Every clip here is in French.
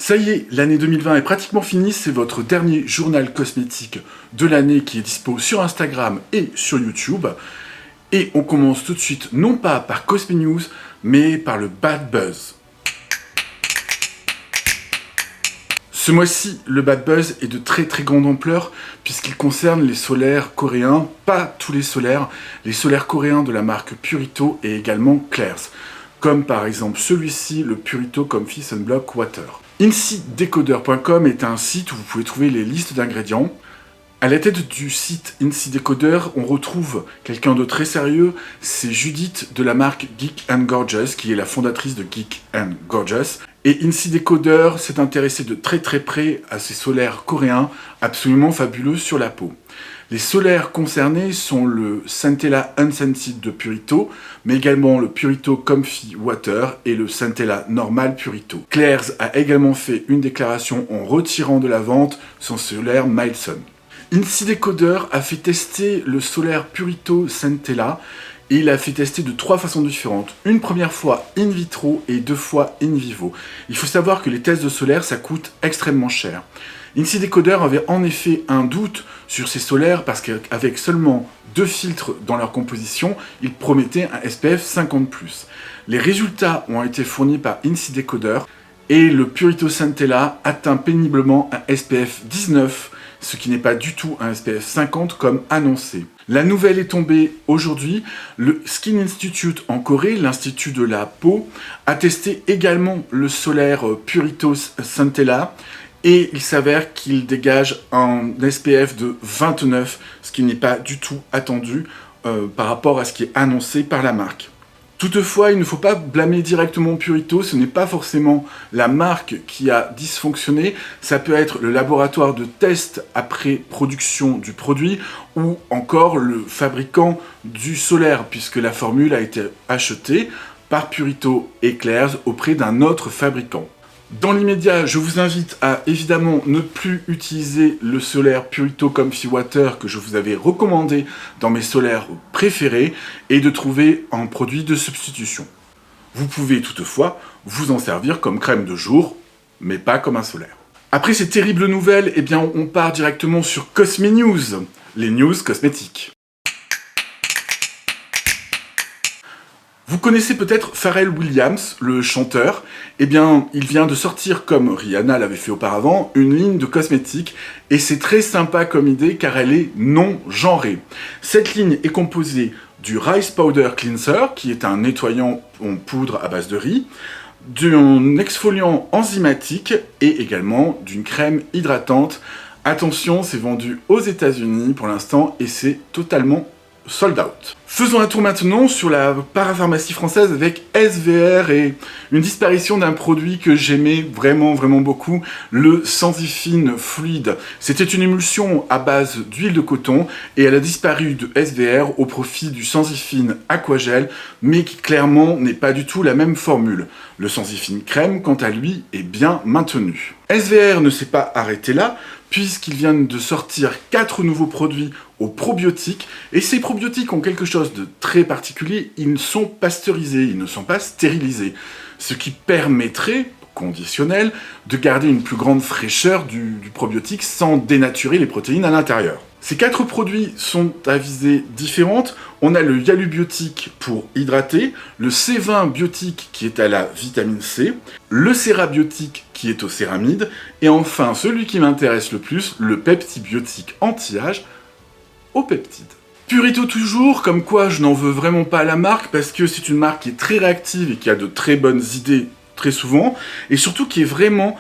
Ça y est, l'année 2020 est pratiquement finie, c'est votre dernier journal cosmétique de l'année qui est dispo sur Instagram et sur YouTube. Et on commence tout de suite, non pas par Cosme News, mais par le Bad Buzz. Ce mois-ci, le Bad Buzz est de très grande ampleur puisqu'il concerne les solaires coréens, pas tous les solaires coréens de la marque Purito et également Claire's, comme par exemple celui-ci, le Purito Comfy Sunblock Water. InsiDecoder.com est un site où vous pouvez trouver les listes d'ingrédients. À la tête du site InsiDecoder, on retrouve quelqu'un de très sérieux, c'est Judith de la marque Geek & Gorgeous, qui est la fondatrice de Geek & Gorgeous. Et InsiDecoder s'est intéressé de très près à ces solaires coréens absolument fabuleux sur la peau. Les solaires concernés sont le Centella Unscented de Purito, mais également le Purito Comfy Water et le Centella Normal Purito. Claire's a également fait une déclaration en retirant de la vente son solaire Mild Sun. InsiDecoder a fait tester le solaire Purito Centella et il a fait tester de 3 façons différentes. Une première fois in vitro et 2 fois in vivo. Il faut savoir que les tests de solaire, ça coûte extrêmement cher. InsiDecoder avait en effet un doute sur ces solaires parce qu'avec seulement 2 filtres dans leur composition, ils promettaient un SPF 50+. Les résultats ont été fournis par InsiDecoder et le Purito Centella atteint péniblement un SPF 19, ce qui n'est pas du tout un SPF 50 comme annoncé. La nouvelle est tombée aujourd'hui. Le Skin Institute en Corée, l'institut de la peau, a testé également le solaire Purito Centella et il s'avère qu'il dégage un SPF de 29, ce qui n'est pas du tout attendu par rapport à ce qui est annoncé par la marque. Toutefois, il ne faut pas blâmer directement Purito, ce n'est pas forcément la marque qui a dysfonctionné, ça peut être le laboratoire de test après production du produit ou encore le fabricant du solaire, puisque la formule a été achetée par Purito et Claire's auprès d'un autre fabricant. Dans l'immédiat, je vous invite à évidemment ne plus utiliser le solaire Purito Comfy Water que je vous avais recommandé dans mes solaires préférés et de trouver un produit de substitution. Vous pouvez toutefois vous en servir comme crème de jour, mais pas comme un solaire. Après ces terribles nouvelles, on part directement sur Cosme News, les news cosmétiques. Vous connaissez peut-être Pharrell Williams, le chanteur. Il vient de sortir, comme Rihanna l'avait fait auparavant, une ligne de cosmétiques. Et c'est très sympa comme idée car elle est non genrée. Cette ligne est composée du Rice Powder Cleanser, qui est un nettoyant en poudre à base de riz, d'un exfoliant enzymatique et également d'une crème hydratante. Attention, c'est vendu aux États-Unis pour l'instant et c'est totalement sold out. Faisons un tour maintenant sur la parapharmacie française avec SVR et une disparition d'un produit que j'aimais vraiment beaucoup, le Sensifine Fluide. C'était une émulsion à base d'huile de coton et elle a disparu de SVR au profit du Sensifine Aquagel, mais qui clairement n'est pas du tout la même formule. Le Sensifine Crème, quant à lui, est bien maintenu. SVR ne s'est pas arrêté là, puisqu'ils viennent de sortir 4 nouveaux produits aux probiotiques, et ces probiotiques ont quelque chose de très particulier, ils sont pasteurisés, ils ne sont pas stérilisés, ce qui permettrait, conditionnel, de garder une plus grande fraîcheur du probiotique sans dénaturer les protéines à l'intérieur. Ces 4 produits sont à visée différente. On a le Yalu Biotique pour hydrater, le C20 Biotique qui est à la vitamine C, le Cera Biotique qui est aux céramides, et enfin celui qui m'intéresse le plus, le Peptibiotique anti-âge aux peptides. Purito toujours, comme quoi je n'en veux vraiment pas à la marque parce que c'est une marque qui est très réactive et qui a de très bonnes idées très souvent, et surtout qui est vraiment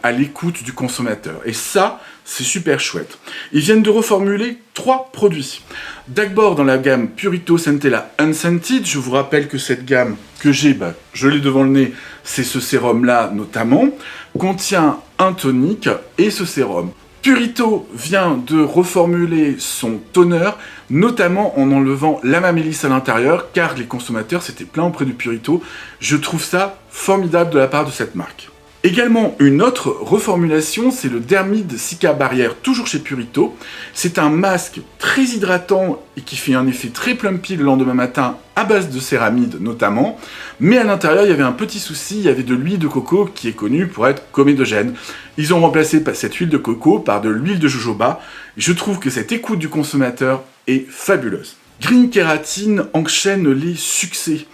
à l'écoute du consommateur. Et ça, c'est super chouette. Ils viennent de reformuler 3 produits. D'abord dans la gamme Purito Centella Unscented, je vous rappelle que cette gamme que j'ai, je l'ai devant le nez, c'est ce sérum-là notamment, contient un tonique et ce sérum. Purito vient de reformuler son toner, notamment en enlevant l'amamélisse à l'intérieur, car les consommateurs s'étaient plaints auprès du Purito. Je trouve ça formidable de la part de cette marque. Également, une autre reformulation, c'est le Dermide Cica Barrière, toujours chez Purito. C'est un masque très hydratant et qui fait un effet très plumpy le lendemain matin, à base de céramide notamment. Mais à l'intérieur, il y avait un petit souci, il y avait de l'huile de coco qui est connue pour être comédogène. Ils ont remplacé cette huile de coco par de l'huile de jojoba. Je trouve que cette écoute du consommateur est fabuleuse. Green Keratin enchaîne les succès.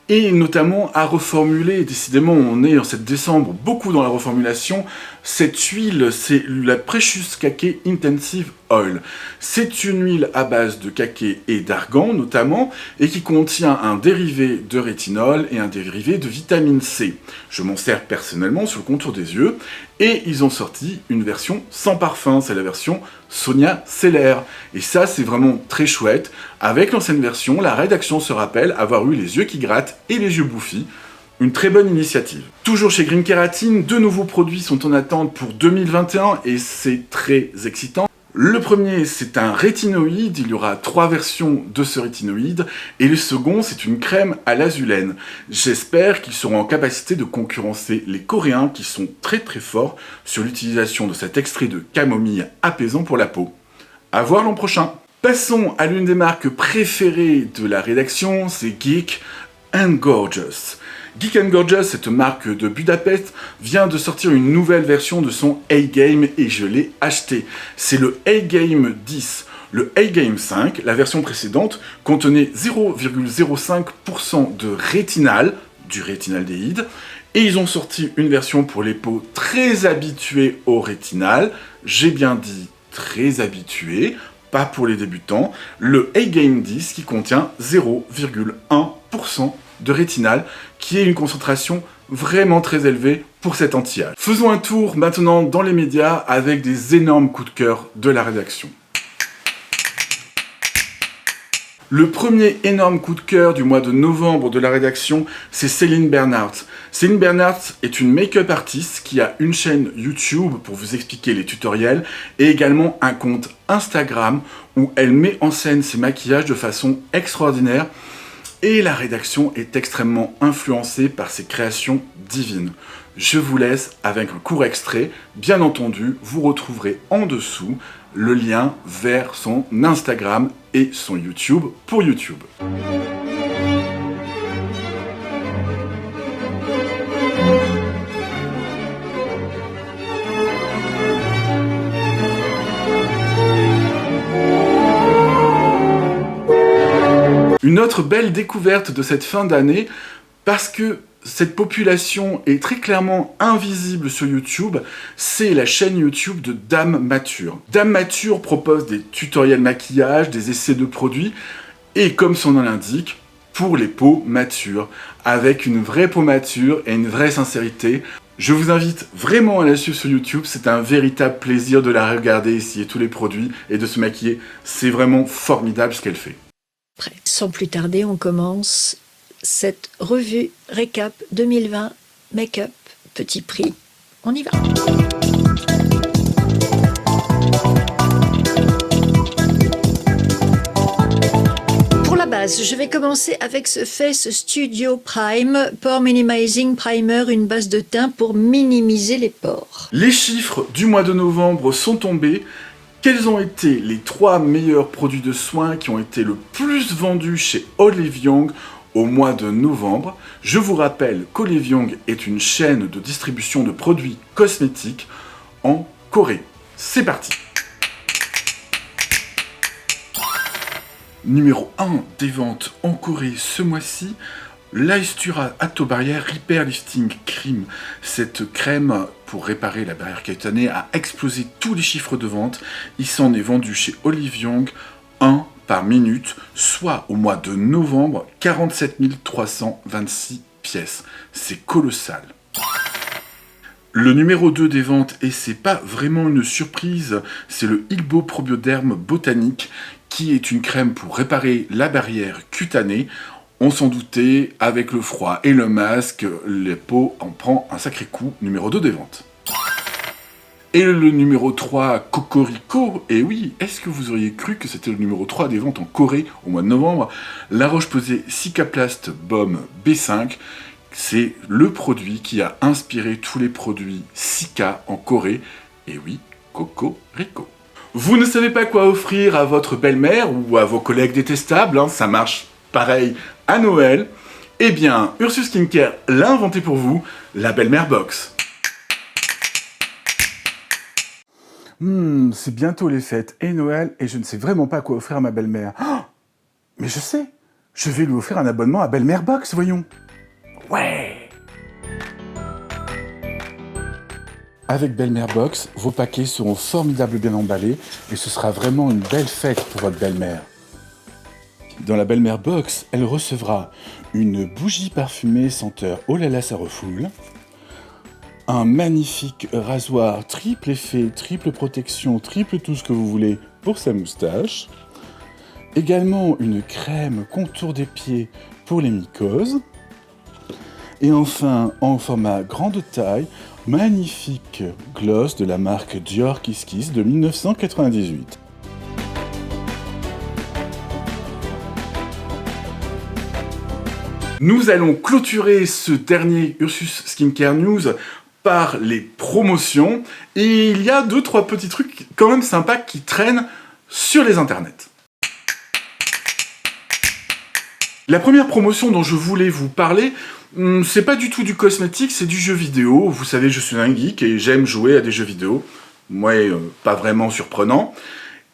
Et notamment à reformuler, décidément on est en cette décembre beaucoup dans la reformulation, cette huile c'est la Precious Cake Intensive Oil. C'est une huile à base de cacao et d'argan notamment, et qui contient un dérivé de rétinol et un dérivé de vitamine C. Je m'en sers personnellement sur le contour des yeux, et ils ont sorti une version sans parfum, c'est la version Sonia Seller. Et ça c'est vraiment très chouette. Avec l'ancienne version, la rédaction se rappelle avoir eu les yeux qui grattent et les yeux bouffis. Une très bonne initiative. Toujours chez Green Keratin, deux nouveaux produits sont en attente pour 2021 et c'est très excitant. Le premier, c'est un rétinoïde, il y aura 3 versions de ce rétinoïde, et le second, c'est une crème à l'azulène. J'espère qu'ils seront en capacité de concurrencer les Coréens qui sont très très forts sur l'utilisation de cet extrait de camomille apaisant pour la peau. À voir l'an prochain. Passons à l'une des marques préférées de la rédaction, c'est Geek & Gorgeous. Geek & Gorgeous, cette marque de Budapest, vient de sortir une nouvelle version de son A-Game et je l'ai acheté. C'est le A-Game 10. Le A-Game 5, la version précédente, contenait 0,05% de rétinal, du rétinaldéhyde, et ils ont sorti une version pour les peaux très habituées au rétinal, j'ai bien dit très habituées, pas pour les débutants, le A-Game 10 qui contient 0,1% de rétinal, qui est une concentration vraiment très élevée pour cet anti-âge. Faisons un tour maintenant dans les médias avec des énormes coups de cœur de la rédaction. Le premier énorme coup de cœur du mois de novembre de la rédaction, c'est Céline Bernhardt. Céline Bernhardt est une make-up artiste qui a une chaîne YouTube pour vous expliquer les tutoriels et également un compte Instagram où elle met en scène ses maquillages de façon extraordinaire. Et la rédaction est extrêmement influencée par ses créations divines. Je vous laisse avec un court extrait. Bien entendu, vous retrouverez en dessous le lien vers son Instagram et son YouTube pour YouTube. Une autre belle découverte de cette fin d'année, parce que cette population est très clairement invisible sur YouTube, c'est la chaîne YouTube de Dame Mature. Dame Mature propose des tutoriels maquillage, des essais de produits, et comme son nom l'indique, pour les peaux matures, avec une vraie peau mature et une vraie sincérité. Je vous invite vraiment à la suivre sur YouTube, c'est un véritable plaisir de la regarder, essayer tous les produits et de se maquiller. C'est vraiment formidable ce qu'elle fait. Sans plus tarder, on commence cette revue récap 2020 Make-up, petit prix. On y va. Pour la base, je vais commencer avec ce Face Studio Prime Pore Minimizing Primer, une base de teint pour minimiser les pores. Les chiffres du mois de novembre sont tombés. Quels ont été les 3 meilleurs produits de soins qui ont été le plus vendus chez Olive Young au mois de novembre? Je vous rappelle qu'Olive Young est une chaîne de distribution de produits cosmétiques en Corée. C'est parti! Numéro 1 des ventes en Corée ce mois-ci, l'Aestura Acto Barrière Repair Lifting Cream. Cette crème pour réparer la barrière cutanée a explosé tous les chiffres de vente. Il s'en est vendu chez Olive Young 1 par minute, soit au mois de novembre, 47 326 pièces. C'est colossal. Le numéro 2 des ventes, et c'est pas vraiment une surprise, c'est le Ilbo Probioderm Botanique, qui est une crème pour réparer la barrière cutanée. On s'en doutait, avec le froid et le masque, la peau en prend un sacré coup, numéro 2 des ventes. Et le numéro 3, Cocorico, et oui, est-ce que vous auriez cru que c'était le numéro 3 des ventes en Corée au mois de novembre? La Roche-Posay Cicaplast Baume B5, C'est le produit qui a inspiré tous les produits Sika en Corée. Et oui, Cocorico. Vous ne savez pas quoi offrir à votre belle-mère ou à vos collègues détestables, hein, ça marche pareil à Noël. Eh bien, Ursus Skincare l'a inventé pour vous, la belle-mère box. C'est bientôt les fêtes et Noël et je ne sais vraiment pas quoi offrir à ma belle-mère. Oh, mais je sais, je vais lui offrir un abonnement à Belle-Mère Box, voyons. Ouais. Avec Belle-Mère Box, vos paquets seront formidablement bien emballés et ce sera vraiment une belle fête pour votre belle-mère. Dans la Belle-Mère Box, elle recevra une bougie parfumée senteur Oh là là ça refoule, un magnifique rasoir triple effet, triple protection, triple tout ce que vous voulez pour sa moustache, également une crème contour des pieds pour les mycoses, et enfin, en format grande taille, magnifique gloss de la marque Dior Kiss Kiss de 1998. Nous allons clôturer ce dernier Ursus Skincare News par les promotions. Et il y a 2-3 petits trucs quand même sympas qui traînent sur les internets. La première promotion dont je voulais vous parler, c'est pas du tout du cosmétique, c'est du jeu vidéo. Vous savez, je suis un geek et j'aime jouer à des jeux vidéo. Moi, pas vraiment surprenant.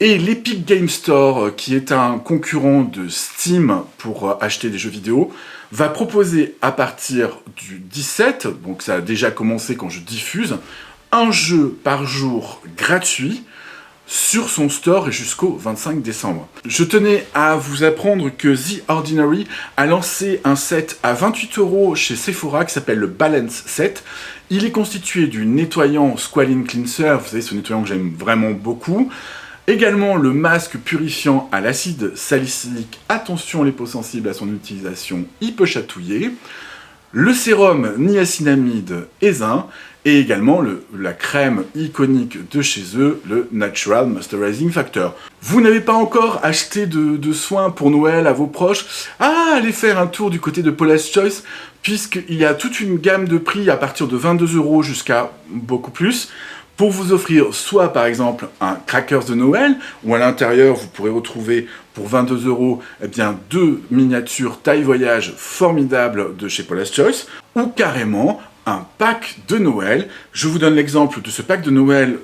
Et l'Epic Game Store, qui est un concurrent de Steam pour acheter des jeux vidéo, va proposer à partir du 17, donc ça a déjà commencé quand je diffuse, un jeu par jour gratuit sur son store et jusqu'au 25 décembre. Je tenais à vous apprendre que The Ordinary a lancé un set à 28 € chez Sephora qui s'appelle le Balance Set. Il est constitué du nettoyant Squalene Cleanser, vous savez ce nettoyant que j'aime vraiment beaucoup. Également le masque purifiant à l'acide salicylique, attention les peaux sensibles à son utilisation, il peut chatouiller. Le sérum niacinamide et zinc, et également la crème iconique de chez eux, le Natural Moisturizing Factor. Vous n'avez pas encore acheté de soins pour Noël à vos proches? Allez faire un tour du côté de Paula's Choice, puisqu'il y a toute une gamme de prix à partir de 22 € jusqu'à beaucoup plus, pour vous offrir soit par exemple un crackers de Noël, où à l'intérieur vous pourrez retrouver pour 22 € eh bien, 2 miniatures taille voyage formidables de chez Paula's Choice, ou carrément un pack de Noël. Je vous donne l'exemple de ce pack de Noël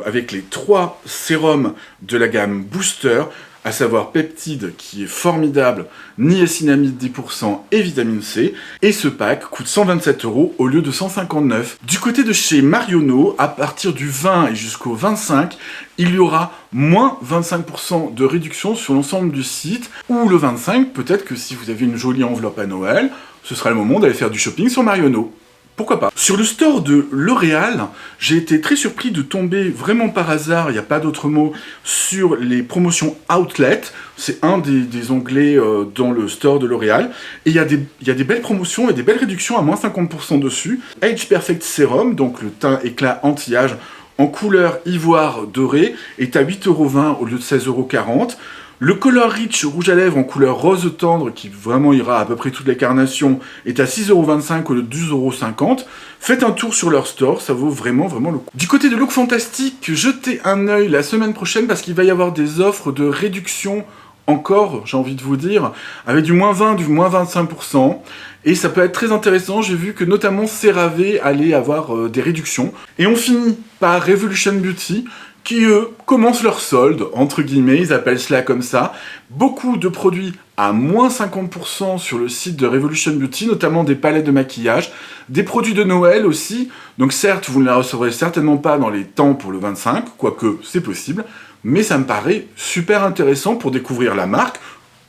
avec les 3 sérums de la gamme Booster, à savoir peptide qui est formidable, niacinamide 10% et vitamine C. Et ce pack coûte 127 € au lieu de 159. Du côté de chez Marionneau, à partir du 20 et jusqu'au 25, il y aura moins 25% de réduction sur l'ensemble du site. Ou le 25, peut-être que si vous avez une jolie enveloppe à Noël, ce sera le moment d'aller faire du shopping sur Marionneau. Pourquoi pas? Sur le store de L'Oréal, j'ai été très surpris de tomber vraiment par hasard, il n'y a pas d'autre mot, sur les promotions Outlet. C'est un des onglets dans le store de L'Oréal. Et il y a des belles promotions et des belles réductions à moins 50% dessus. Age Perfect Serum, donc le teint éclat anti-âge en couleur ivoire doré, est à 8,20 € au lieu de 16,40 €. Le Color Rich rouge à lèvres en couleur rose tendre, qui vraiment ira à peu près toutes les carnations, est à 6,25 € au lieu de 12,50 €. Faites un tour sur leur store, ça vaut vraiment le coup. Du côté de Look Fantastic, jetez un œil la semaine prochaine parce qu'il va y avoir des offres de réduction encore, j'ai envie de vous dire, avec du moins 20, du moins 25%. Et ça peut être très intéressant, j'ai vu que notamment CeraVe allait avoir des réductions. Et on finit par Revolution Beauty, qui eux commencent leur solde, entre guillemets, ils appellent cela comme ça. Beaucoup de produits à moins 50% sur le site de Revolution Beauty, notamment des palettes de maquillage, des produits de Noël aussi. Donc certes, vous ne la recevrez certainement pas dans les temps pour le 25, quoique c'est possible, mais ça me paraît super intéressant pour découvrir la marque,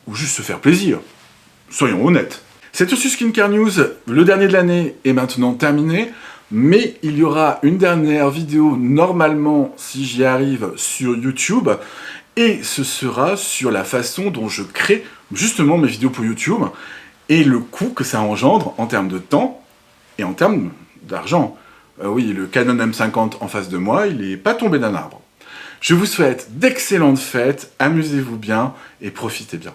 ou juste se faire plaisir. Soyons honnêtes. Cette Ursus Skincare News, le dernier de l'année, est maintenant terminé. Mais il y aura une dernière vidéo, normalement, si j'y arrive, sur YouTube. Et ce sera sur la façon dont je crée justement mes vidéos pour YouTube. Et le coût que ça engendre en termes de temps et en termes d'argent. Oui, le Canon M50 en face de moi, il n'est pas tombé d'un arbre. Je vous souhaite d'excellentes fêtes, amusez-vous bien et profitez bien.